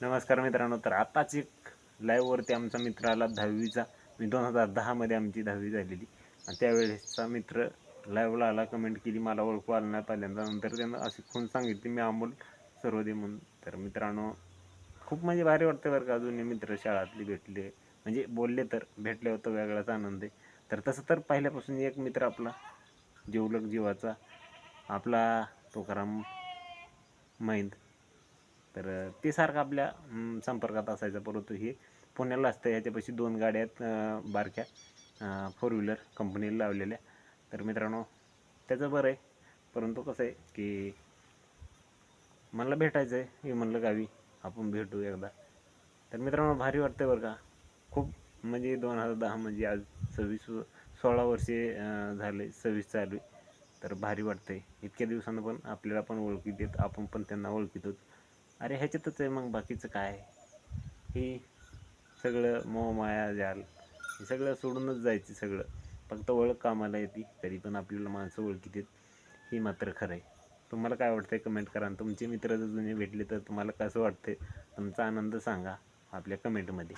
नमस्कार मित्रांनो. तर आताच एक लाईव्हवरती आमचा मित्र आला 10वीचा. 2010मध्ये आमची 10वी झालेली आणि त्यावेळेसचा मित्र लाईव्हला आला, कमेंट केली, मला ओळखू आलं नाही पहिल्यांदा. नंतर त्यानं अशी खूण सांगितली, मी अमोल सर्वदे म्हणून. तर मित्रांनो, खूप म्हणजे भारी वाटतं बरं का. जुने मित्र शाळातले भेटले, म्हणजे बोलले तर भेटले होतं, वेगळाच आनंद आहे. तर तसं तर पहिल्यापासून एक मित्र आपला जिवलग जीवाचा आपला तुकाराम मैंद. तर ते सारखं आपल्या संपर्कात असायचं, परंतु हे पुण्याला असतं. ह्याच्यापाशी 2 गाड्या आहेत बारक्या, 4 व्हीलर कंपनीला लावलेल्या. तर मित्रांनो, त्याचं बरं आहे, परंतु कसं आहे की मला भेटायचं आहे. हे म्हणलं गावी, आपण भेटू एकदा. तर मित्रांनो, भारी वाटतं बरं का. खूप म्हणजे 2010 म्हणजे आज 16 वर्षे झाले, 26 चालू आहे. तर भारी वाटतंय. इतक्या दिवसानं पण आपल्याला पण ओळखीत आहेत, आपण पण त्यांना ओळखीतो. अरे ह्याच्यातच आहे मग, बाकीचं काय. हे सगळं मोहमाया जाल, हे सगळं सोडूनच जायचं सगळं. फक्त ओळख कामाला येते, तरी पण आपल्याला माणसं ओळखीत आहेत, हे मात्र खरं आहे. तुम्हाला काय वाटतंय कमेंट करा. आणि तुमचे मित्र जर जुने भेटले तर तुम्हाला कसं वाटतंय, तुमचा आनंद सांगा आपल्या कमेंटमध्ये.